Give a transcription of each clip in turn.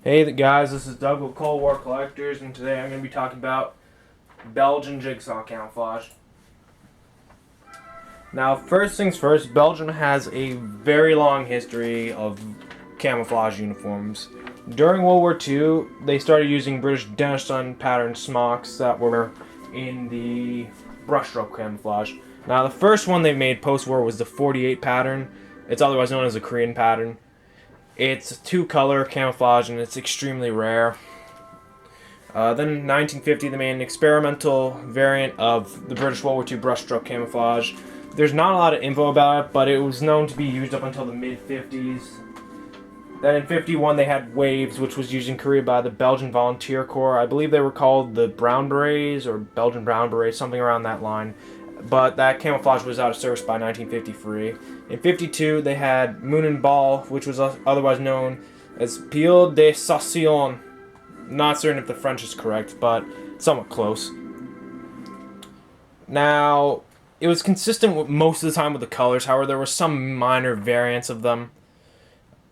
Hey guys, this is Doug with Coldwarcollectors, and today I'm going to be talking about Belgian Jigsaw camouflage. Now, first things first, Belgium has a very long history of camouflage uniforms. During World War II, they started using British Denison pattern smocks that were in the brushstroke camouflage. Now, the first one they made post-war was the 48 pattern. It's otherwise known as the Korean pattern. It's two-color camouflage, and it's extremely rare. Then in 1950, they made an experimental variant of the British World War II brushstroke camouflage. There's not a lot of info about it, but it was known to be used up until the mid-50s. Then in 51, they had waves, which was used in Korea by the Belgian Volunteer Corps. I believe they were called the Brown Berets, or Belgian Brown Berets, something around that line. But that camouflage was out of service by 1953. In 52, they had Moon and Ball, which was otherwise known as Pied de Station. Not certain if the French is correct, but somewhat close. Now, it was consistent with most of the time with the colors. However, there were some minor variants of them.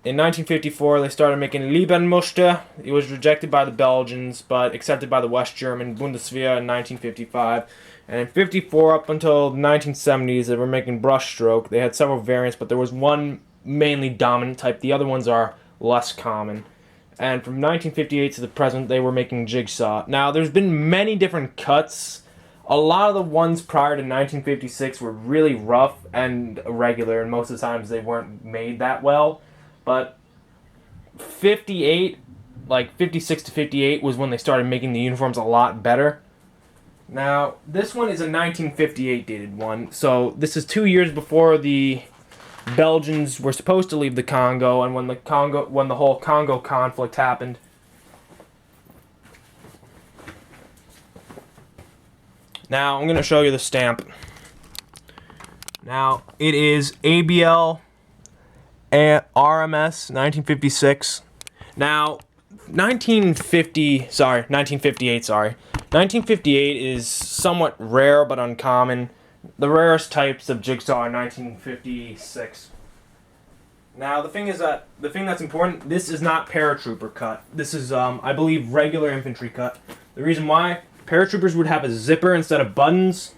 In 1954, they started making Liebenmuster. It was rejected by the Belgians, but accepted by the West German Bundeswehr in 1955. And in 54 up until the 1970s, they were making brushstroke. They had several variants, but there was one mainly dominant type. The other ones are less common. And from 1958 to the present, they were making Jigsaw. Now, there's been many different cuts. A lot of the ones prior to 1956 were really rough and irregular, and most of the times they weren't made that well. But 58, like 56 to 58, was when they started making the uniforms a lot better. Now, this one is a 1958 dated one, so this is 2 years before the Belgians were supposed to leave the Congo, and when the whole Congo conflict happened. Now, I'm going to show you the stamp. Now, it is ABL RMS 1956. Now, 1958 is somewhat rare but uncommon. The rarest types of Jigsaw are 1956. Now, the thing that's important, this is not paratrooper cut. This is, I believe, regular infantry cut. The reason why, paratroopers would have a zipper instead of buttons.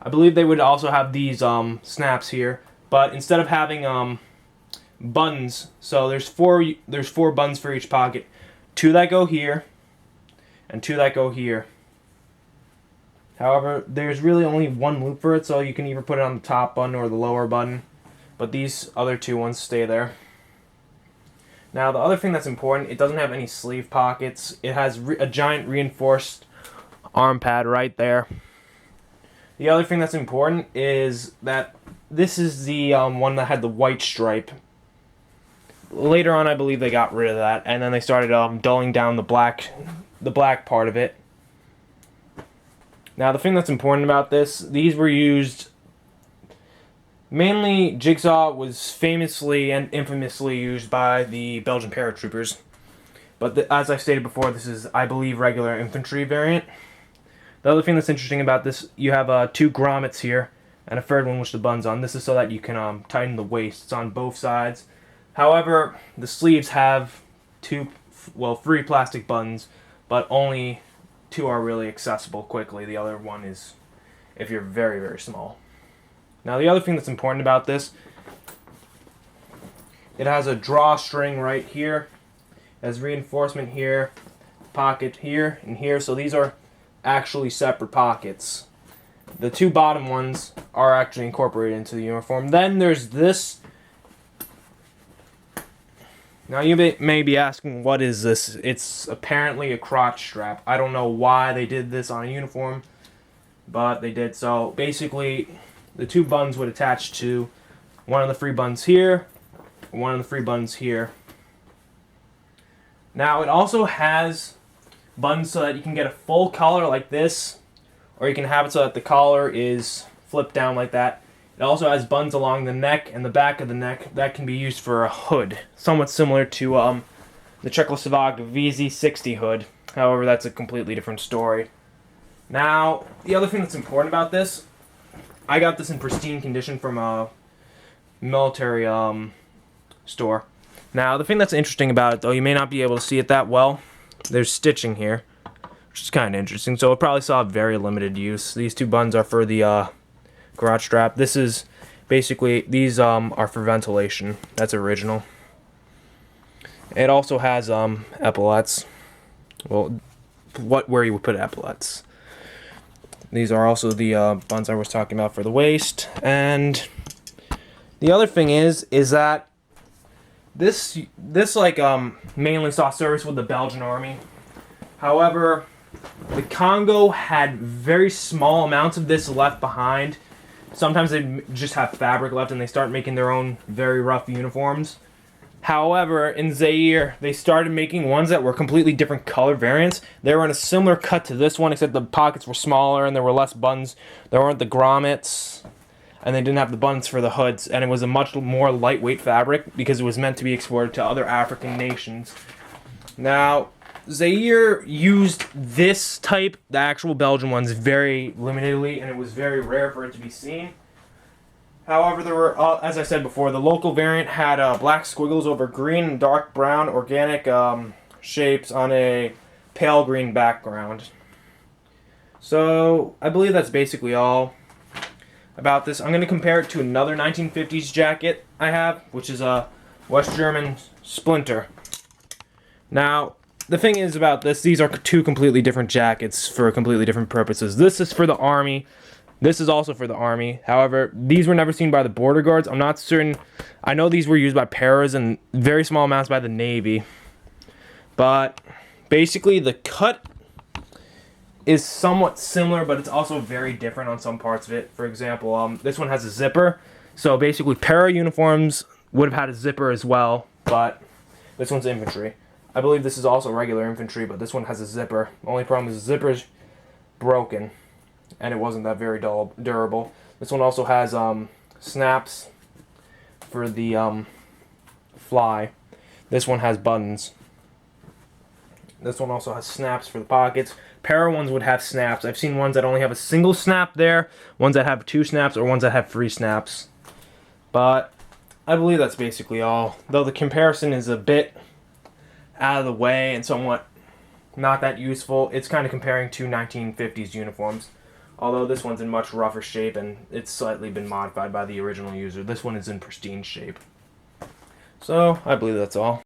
I believe they would also have these snaps here, but instead of having buttons, so there's four buttons for each pocket. Two that go here, and two that go here. However, there's really only one loop for it, so you can either put it on the top button or the lower button, but these other two ones stay there. Now, the other thing that's important, it doesn't have any sleeve pockets. It has a giant reinforced arm pad right there. The other thing that's important is that this is the one that had the white stripe. Later on, I believe they got rid of that, and then they started dulling down the black part of it. Now, the thing that's important about this, these were used mainly. Jigsaw was famously and infamously used by the Belgian paratroopers, but as I stated before, this is, I believe, regular infantry variant. The other thing that's interesting about this, you have two grommets here, and a third one which the button's on. This is so that you can tighten the waist. It's on both sides. However, the sleeves have three plastic buttons, but only two are really accessible quickly. The other one is if you're very, very small. Now, the other thing that's important about this, it has a drawstring right here. It has reinforcement here, pocket here, and here. So these are actually separate pockets. The two bottom ones are actually incorporated into the uniform. Then there's this. Now, you may be asking, what is this? It's apparently a crotch strap. I don't know why they did this on a uniform, but they did. So, basically, the two buttons would attach to one of the three buttons here, and one of the three buttons here. Now, it also has buttons so that you can get a full collar like this, or you can have it so that the collar is flipped down like that. It also has buttons along the neck and the back of the neck that can be used for a hood, somewhat similar to the Czechoslovak VZ60 hood. However, that's a completely different story. Now, the other thing that's important about this, I got this in pristine condition from a military store. Now, the thing that's interesting about it, though, you may not be able to see it that well. There's stitching here, which is kind of interesting. So it probably saw very limited use. These two buttons are for the garage strap. This is basically, these are for ventilation. That's original. It also has epaulets. Well, where you would put epaulets. These are also the buttons I was talking about for the waist. And the other thing is that this like mainly saw service with the Belgian army. However, the Congo had very small amounts of this left behind. Sometimes they just have fabric left and they start making their own very rough uniforms. However, in Zaire, they started making ones that were completely different color variants. They were in a similar cut to this one, except the pockets were smaller and there were less buttons. There weren't the grommets, and they didn't have the buttons for the hoods. And it was a much more lightweight fabric because it was meant to be exported to other African nations. Now, Zaire used this type, the actual Belgian ones, very limitedly, and it was very rare for it to be seen. However, there were, as I said before, the local variant had black squiggles over green and dark brown organic shapes on a pale green background. So, I believe that's basically all about this. I'm going to compare it to another 1950s jacket I have, which is a West German Splinter. Now, the thing is about this, these are two completely different jackets for completely different purposes. This is for the Army. This is also for the Army. However, these were never seen by the border guards. I'm not certain. I know these were used by paras and very small amounts by the Navy. But basically, the cut is somewhat similar, but it's also very different on some parts of it. For example, this one has a zipper. So basically, para uniforms would have had a zipper as well, but this one's infantry. I believe this is also regular infantry, but this one has a zipper. The only problem is the zipper's broken, and it wasn't that very durable. This one also has snaps for the fly. This one has buttons. This one also has snaps for the pockets. Para ones would have snaps. I've seen ones that only have a single snap there, ones that have 2 snaps, or ones that have 3 snaps. But I believe that's basically all. Though the comparison is a bit out of the way and somewhat not that useful. It's kind of comparing two 1950s uniforms. Although this one's in much rougher shape and it's slightly been modified by the original user. This one is in pristine shape. So, I believe that's all.